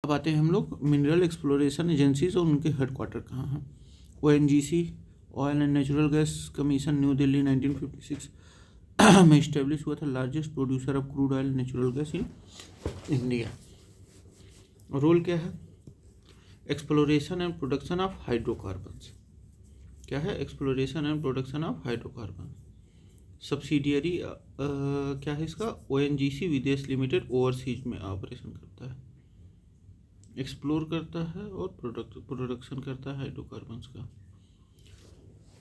अब आते हैं हम लोग मिनरल एक्सप्लोरेशन एजेंसीज और उनके हेडक्वार्टर कहाँ हैं। ONGC, oil and natural gas commission, New Delhi 1956 में इस्टेब्लिश हुआ था, largest producer of crude oil natural gas in India. Role क्या है? Exploration and production of hydrocarbons. क्या है? Exploration and production of hydrocarbon. Subsidiary क्या है इसका? ONGC विदेश लिमिटेड ओवरसीज में ऑपरेशन करता है, एक्सप्लोर करता है और प्रोडक्शन करता है हाइड्रोकार्बन्स का।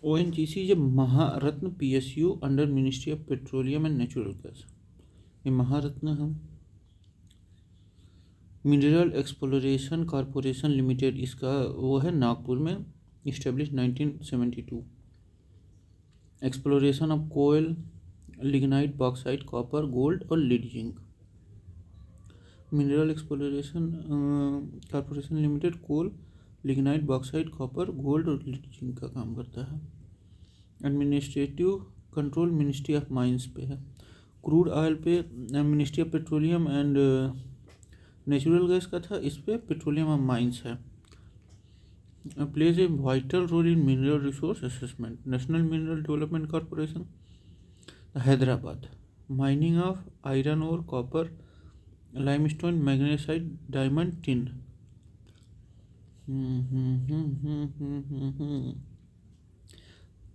ONGC जब महारत्न PSU under ministry of petroleum and natural gas, ये महारत्न है। मिनरल एक्सप्लोरेशन कॉरपोरेशन लिमिटेड, इसका वो है नागपुर में, establish 1972। Exploration of coal, lignite, bauxite, copper, gold और lead zinc. Mineral exploration corporation limited coal, lignite, bauxite, copper, gold और lead zinc का काम करता है। Administrative control ministry of mines पे है। क्रूड ऑयल पे ministry of petroleum and natural gas का था, इस पे पेट्रोलियम ऑफ माइंस है। Plays a vital role in mineral resource assessment. National mineral development corporation Hyderabad, mining of iron और copper, limestone, magnesite, diamond, tin.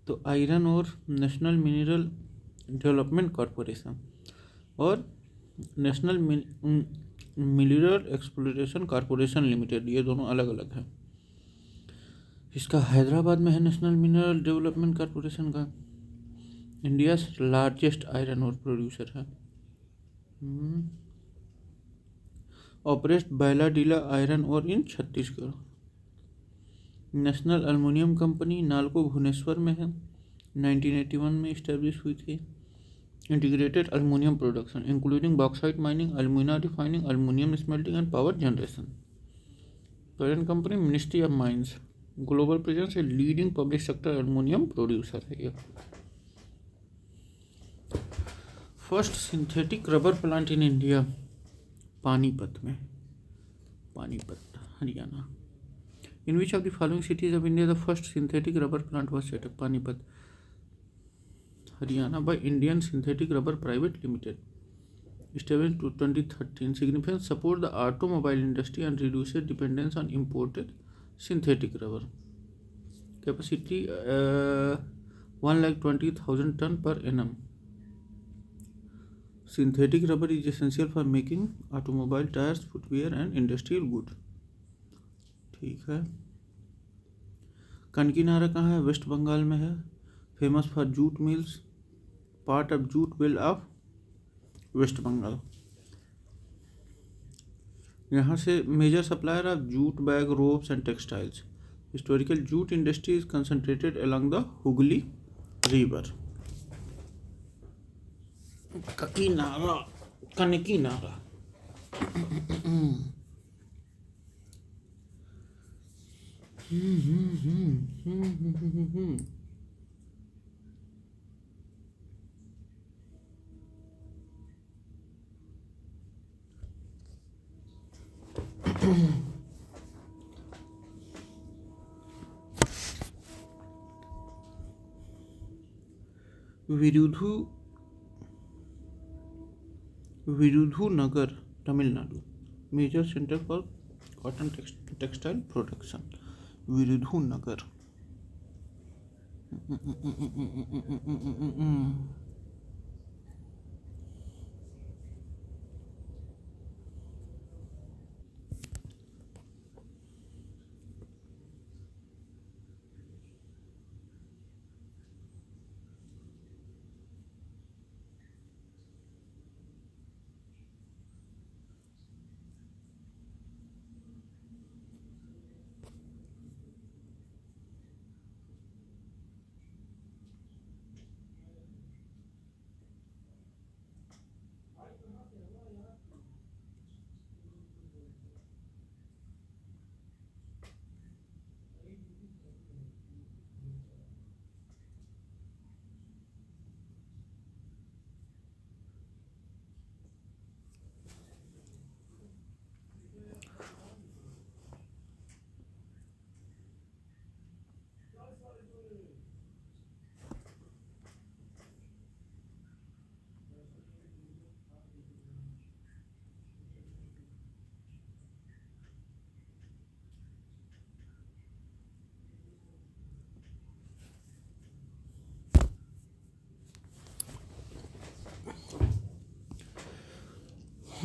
तो iron और national mineral development corporation और national mineral exploration corporation limited, ये दोनों अलग अलग है। इसका हैदराबाद में है नेशनल मिनरल डेवलपमेंट कॉरपोरेशन का। इंडिया लार्जेस्ट आयरन और प्रोड्यूसर है। ऑपरेट बैलाडीला आयरन और in Chhattisgarh. National aluminium company NALCO Bhubaneswar में है, 1981 में इस्टेब्लिश हुई थी। Integrated aluminium production including bauxite mining, alumina refining, aluminium smelting and power generation. Parent company ministry of mines. Global presence, a leading public sector aluminium producer है ये। First synthetic rubber plant in India, Panipat में, Panipat Haryana. In which of the following cities of India the first synthetic rubber plant was set up? Panipat Haryana by Indian synthetic rubber private limited, established to 2013. Significance: support the automobile industry and reduces dependence on imported synthetic rubber. Capacity 1,20,000 ton per annum. Synthetic rubber is essential for making automobile tires, footwear and industrial goods. ठीक है। कनकीनारा कहाँ है? Waste Bengal में है। Famous for jute mills, part of jute well of West Bengal. यहाँ से major supplier of jute bag, ropes and textiles. Historical jute industry is concentrated along the Hooghly river. Kakinara, Kankinara. Virudhunagar Tamil Nadu, major centre for cotton textile production. Virudhunagar.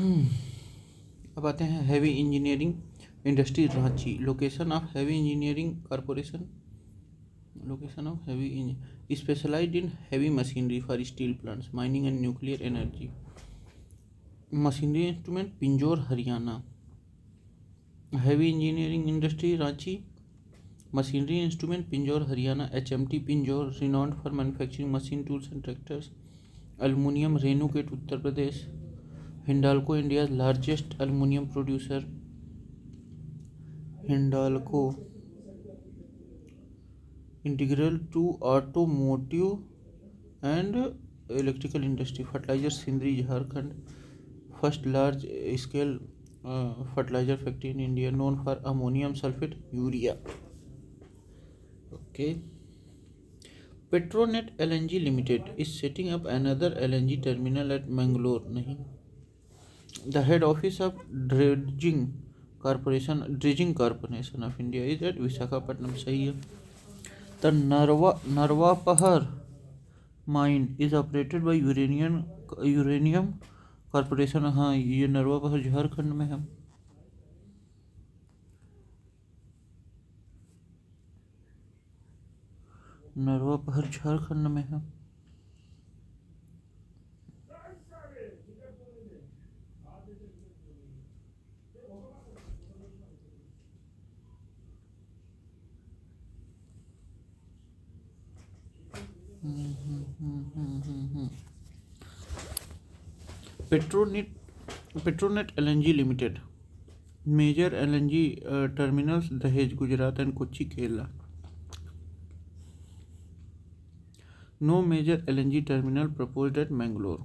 अब आते हैं heavy engineering industry Ranchi. Location of heavy engineering corporation, location of heavy specialised in heavy machinery for steel plants, mining and nuclear energy. Machinery instrument Pinjore Haryana. Heavy engineering industry Ranchi, machinery instrument Pinjore Haryana. HMT Pinjore, renowned for manufacturing machine tools and tractors. Aluminium Renukoot Uttar Pradesh. Hindalco India largest aluminium producer. Hindalco integral to automotive and electrical industry. Fertiliser Sindri Jharkhand, first large scale fertilizer factory in India, known for ammonium sulfate urea. Okay. Petronet LNG Limited is setting up another LNG terminal at Mangalore. नहीं. The head office of Dredging Corporation of India is at Visakhapatnam. सही है. The Narwapahar mine is operated by uranium corporation. हाँ, ये नरवापहर झारखंड में है। नरवापहर झारखंड में है। Petronet LNG limited, major LNG terminals Dahej Gujarat and Kochi Kerala. No major LNG terminal proposed at Mangalore.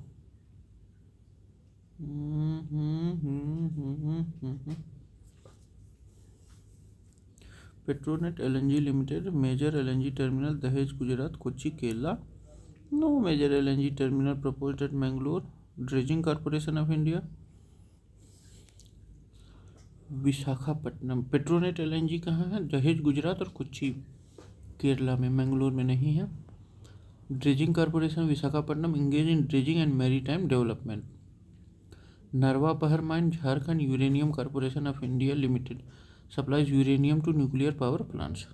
Petronet LNG limited, major LNG terminal Dahej Gujarat Kochi Kerala. No major LNG terminal proposed at Mangalore. Dredging corporation of India, Visakhapatnam. Petronet LNG कहाँ है? दहेज गुजरात और कोच्चि केरला में, मैंगलोर में नहीं है। Dredging corporation Visakhapatnam engage in dredging and maritime development. Narwapahar mine Jharkhand, uranium corporation of India limited supplies uranium to nuclear power plants.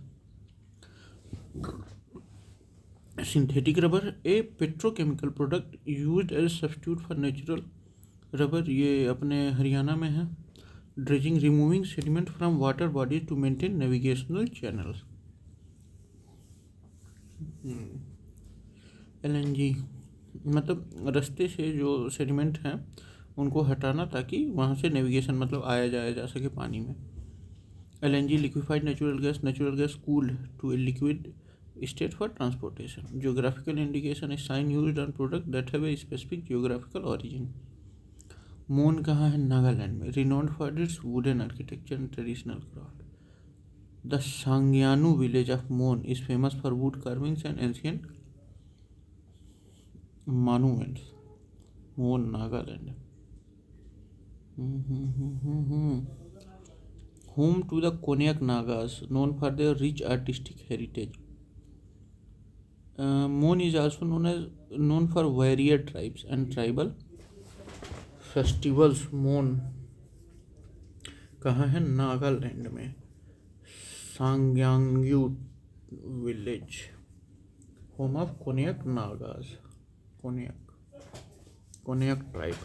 Synthetic rubber, a petrochemical product used as substitute for natural rubber, ये अपने हरियाणा में है। Dredging, removing sediment from water bodies to maintain navigational channels. LNG मतलब रास्ते से जो sediment हैं उनको हटाना ताकि वहाँ से नेविगेशन मतलब आया जाया जा सके पानी में। LNG liquefied natural gas cooled to a liquid state for transportation. Geographical indication is sign used on product that have a specific geographical origin. मोन कहाँ है? नागालैंड में। Renowned for its wooden architecture and traditional craft. The Sangyanu village of Mon is famous for wood carvings and ancient monuments. Mon, Nagaland. Home to the Konyak Nagas, known for their rich artistic heritage. Mon is also known for varied tribes and tribal festivals. मोन कहाँ है? नागालैंड में। Sangyangyu village, home of Konyak Nagas, Konyak tribe.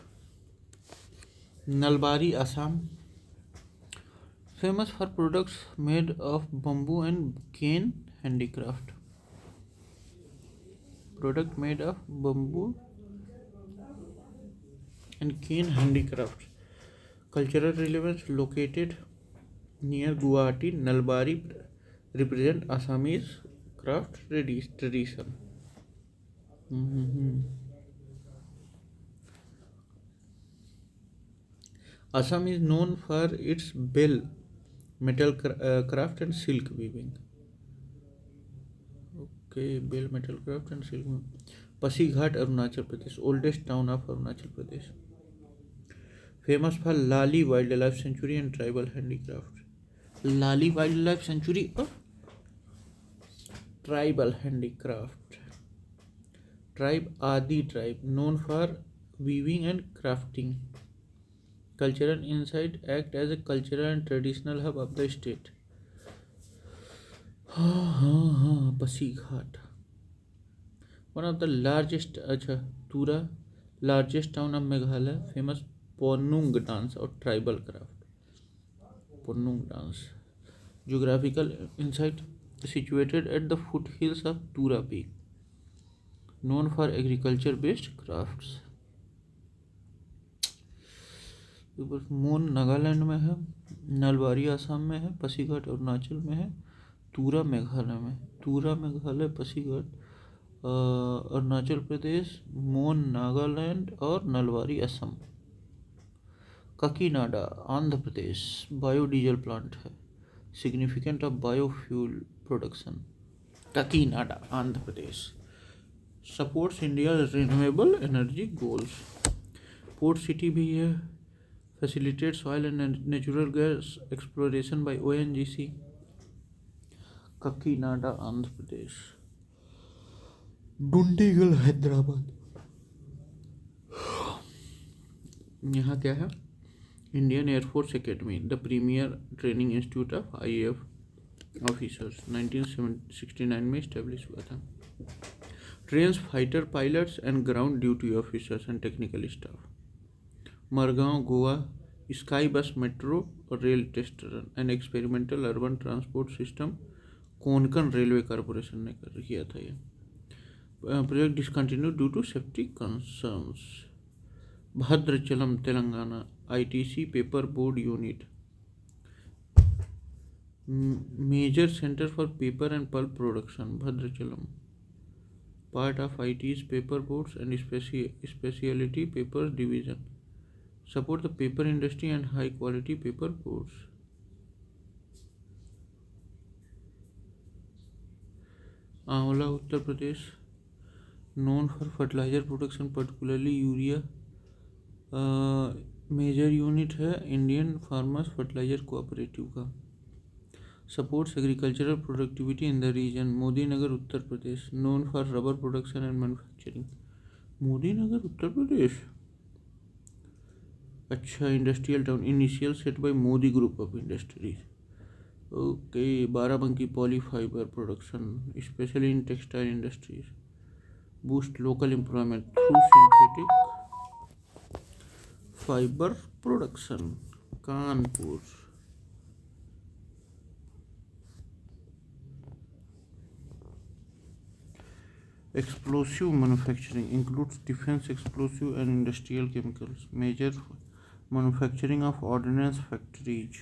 Nalbari Assam, famous for products made of bamboo and cane handicraft. Product made of bamboo and cane handicraft. Cultural relevance, located near Guwahati, Nalbari represent Assamese craft tradition. Assam is known for its bell metal craft and silk weaving. Bell metal craft and silk. Pasighat Arunachal Pradesh, oldest town of Arunachal Pradesh. Famous for Lali wildlife sanctuary and tribal handicraft. Lali wildlife sanctuary और tribal handicraft. Tribe, Adi tribe, known for weaving and crafting. Cultural Insight act as a cultural and traditional hub of the state. हाँ Pasighat one of the largest अच्छा Tura largest town of Meghalaya famous Ponung dance और tribal craft Ponung dance Geographical insight situated at the foothills of Tura Peak, known for agriculture-based crafts. मोन नागालैंड में है, नलबारी आसाम में है, पासीघाट अरुणाचल में है, तुरा मेघालय में। तुरा मेघालय, पासीघाट अरुणाचल प्रदेश, मोन नागालैंड और नलबारी असम। काकीनाडा आंध्र प्रदेश बायोडीजल प्लांट है, significant of biofuel production. Kakinada Andhra Pradesh supports India renewable energy goals. Port city भी है, facilitates oil and natural gas exploration by ONGC। Kakinada Andhra Pradesh. Dundigal Hyderabad, यहाँ क्या है? Indian air force academy, the premier training institute of IAF officers, 1969 में establish हुआ था। Trains fighter pilots and ground duty officers and technical staff. Margao Goa sky bus metro rail test run and experimental urban transport system Konkan railway corporation ने किया था। ये project discontinue due to safety concerns. Bhadrachalam Telangana ITC paper board unit, major centre for paper and pulp production. Bhadrachalam part of IT's paper boards and speciality paper division, support the paper industry and high quality paper boards. Aonla Uttar Pradesh, known for fertilizer production particularly urea. Major unit है Indian farmers fertilizer cooperative का। Supports agricultural productivity in the region. Modinagar Uttar Pradesh, known for rubber production and manufacturing. Modinagar Uttar Pradesh, अच्छा। Industrial town initial set by Modi group of industries. Okay. Barabanki poly fibre production specially in textile industries, boost local employment through synthetic fibre production. Kanpur. Explosive manufacturing includes defence explosive and industrial chemicals. Major manufacturing of ordnance factories,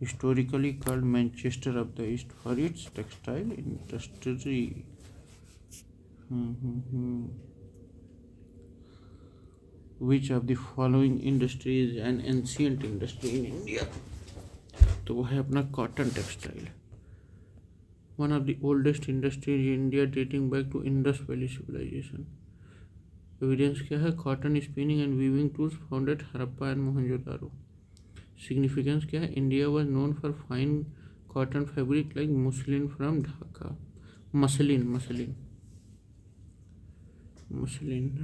historically called Manchester of the east for it's textile industry. Which of the following industry is an ancient industry in India? तो वो है अपना cotton textile. One of the oldest industry in India dating back to Indus valley civilization. Evidence क्या है? Cotton spinning and weaving tools found at Harappa and Mohenjodaro. Significance क्या है? India was known for fine cotton fabric like muslin from Dhaka. Muslin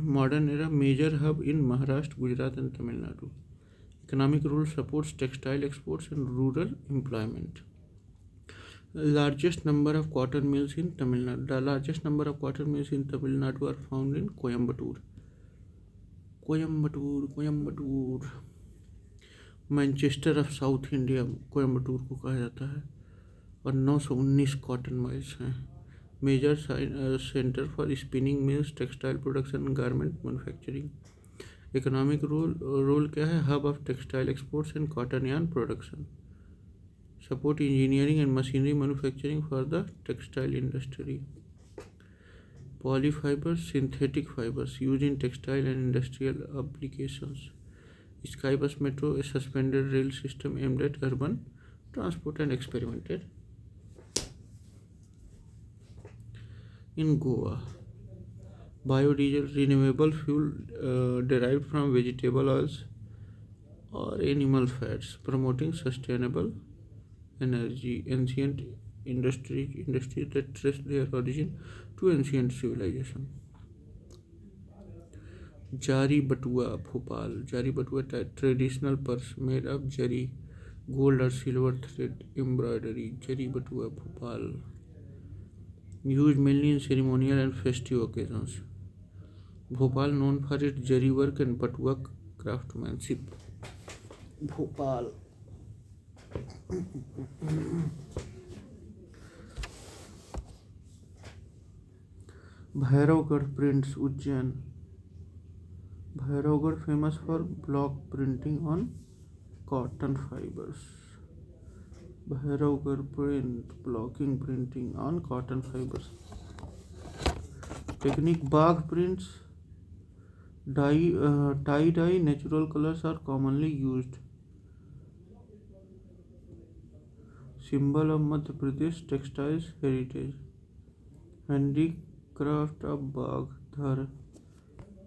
modern era major hub in Maharashtra, Gujarat and Tamil Nadu. Economic role supports textile exports and rural employment. Largest number of cotton mills in Tamil Nadu. The largest number of cotton mills in Tamil Nadu are found in Coimbatore. Manchester of south India Coimbatore को कहा जाता है, और 919 cotton mills हैं। Major centre for spinning mills, textile production, garment manufacturing. Economic role क्या है? Hub of textile exports and cotton yarn production. Support engineering and machinery manufacturing for the textile industry. Polyfibers, synthetic fibers used in textile and industrial applications. Skybus Metro, a suspended rail system aimed at urban transport and experimented in Goa. Biodiesel, renewable fuel derived from vegetable oils or animal fats, promoting sustainable energy. Ancient industries that trace their origin to ancient civilization. जारी बटुआ Bhopal. Zari batua traditional purse made of zari, gold और silver thread embroidery. Zari batua Bhopal. Use mainly in ceremonial and festive occasions. Bhopal known for it zari work and batua craftsmanship. Bhopal. Bhairavgarh prints Ujjain. Bhairavgarh famous for block printing on cotton fibres. Bhairavgarh print blocking printing on cotton fibres. Technique Bagh prints tie dye natural colors are commonly used. Symbol of Madhya Pradesh textiles heritage. Handicraft of Bagh Dhar.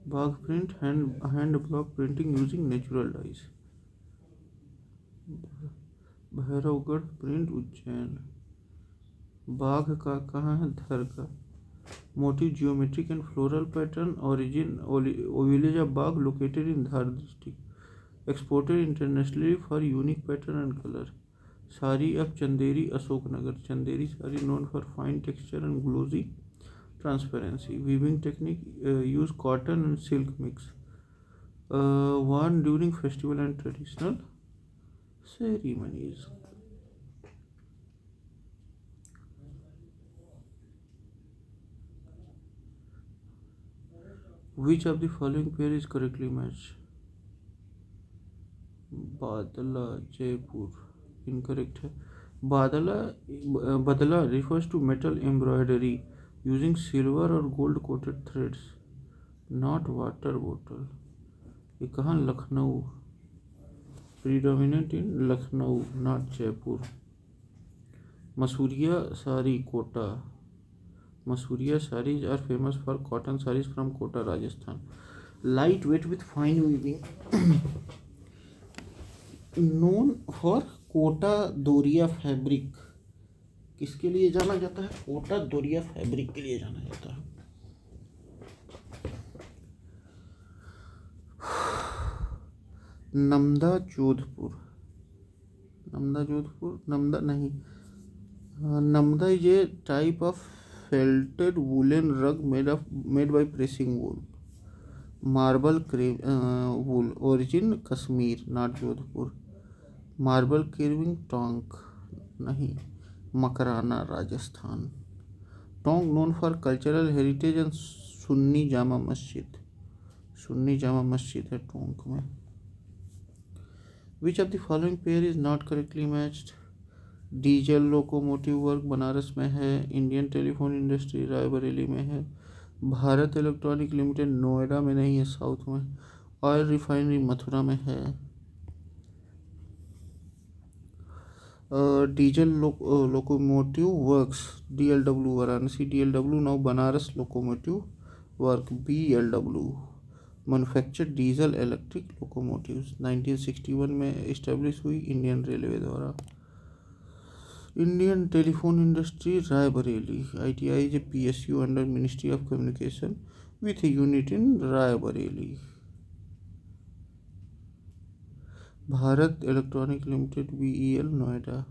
Bagh print hand block printing using natural dyes. Bhairavgarh print Ujjain. बाघ का कहाँ है? धर का। Motive geometric and floral pattern origin village of Bagh located in Dhar district. Exported internationally for unique pattern and color. Sari of Chanderi Ashoknagar. Chanderi sari known for fine texture and glossy transparency. Weaving technique use cotton and silk mix. Worn during festival and traditional ceremonies. Which of the following pair is correctly matched? बादला Jaipur incorrect है। बदला refers to metal embroidery using silver or gold coated threads, not water bottle। ये कहाँ? Lucknow. predominant in Lucknow, not Jaipur. Masuria sari Kota. Masuria sarees are famous for cotton sarees from Kota, Rajasthan. Light weight with fine weaving. Known for Kota Doria fabric. किसके लिए जाना जाता है? Kota Doria fabric के लिए जाना जाता है। नमदा जोधपुर। नमदा जोधपुर नमदा नहीं। Namda is a type of felted woolen rug made by pressing wool. Marble wool origin Kashmir, not Jodhpur. Marble carving tonk नहीं, Makrana Rajasthan. Tonk known for cultural heritage and Sunni Jama Masjid. Sunni Jama Masjid है टोंक में। Which of the following pair is not correctly matched? Diesel locomotive work Banaras में है। Indian telephone industry Raebareli में है। Bharat electronic limited Noida में नहीं है, साउथ में। ऑयल रिफाइनरी मथुरा में है। Diesel locomotive works DLW Varanasi DLW now Banaras locomotive work BLW manufacture diesel electric locomotives. 1961 में इस्टेब्लिश हुई इंडियन रेलवे द्वारा। Indian telephone industry Raebareli ITI is a PSU under Ministry of Communication with a unit in Raebareli. Bharat electronic limited BEL Noida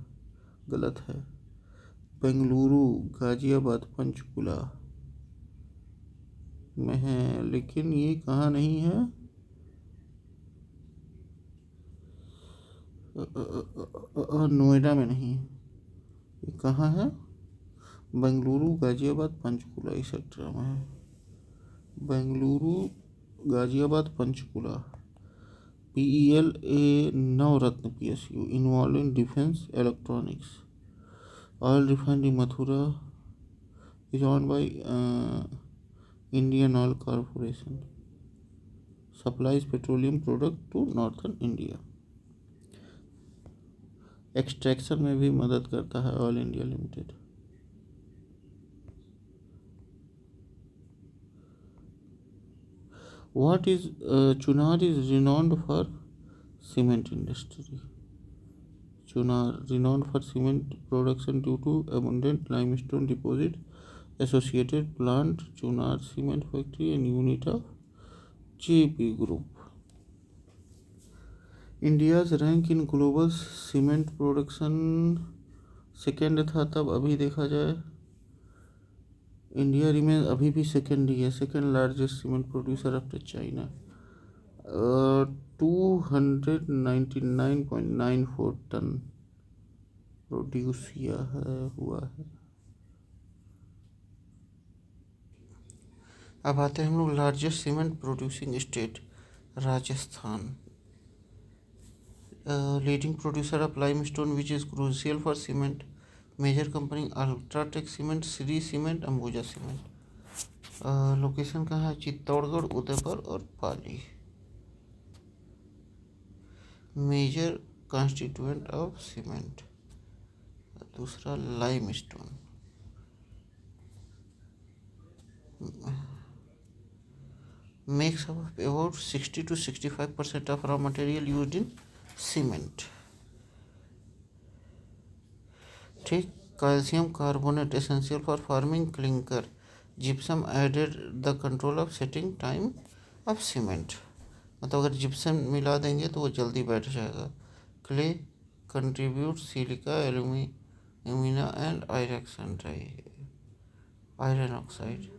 गलत है। बेंगलुरु गाजियाबाद पंचकुला में है, लेकिन ये कहाँ नहीं है? नोएडा में नहीं है। ये कहाँ है? बेंगलुरु गाजियाबाद पंचकुला इस सेक्टर में है। Bengaluru Ghaziabad Panchkula. PEL a Navratna PSU involved in defense electronics. Oil refinery Mathura is owned by Indian Oil Corporation. Supplies petroleum product to northern India. Extraction में भी मदद करता है oil India limited. What is Chunar is renowned for cement industry. Chunar renowned for cement production due to abundant limestone deposit associated plant Chunar cement factory and unit of JP Group. India's rank in global cement production second था तब, अभी देखा जाए India remain अभी भी second ही है, second largest cement producer after China. 299.94 ton produce हुआ है। अब आते हैं हम लोग largest cement producing state Rajasthan. Leading producer of limestone which is crucial for cement. Major company UltraTech cement, Shree cement, Ambuja cement. Location कहाँ है? चित्तौड़गढ़, उदयपुर और Pali. Major constituent of cement, दूसरा limestone. Makes up about 60 to 65% of raw material used in cement. ठीक। Calcium carbonate essential for forming clinker. Gypsum added the control of setting time of cement. मतलब अगर gypsum मिला देंगे तो वो जल्दी बैठ जाएगा। Clay contribute silica, alumina and iron oxide.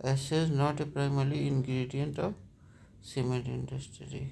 Ash is not a primary ingredient of cement industry.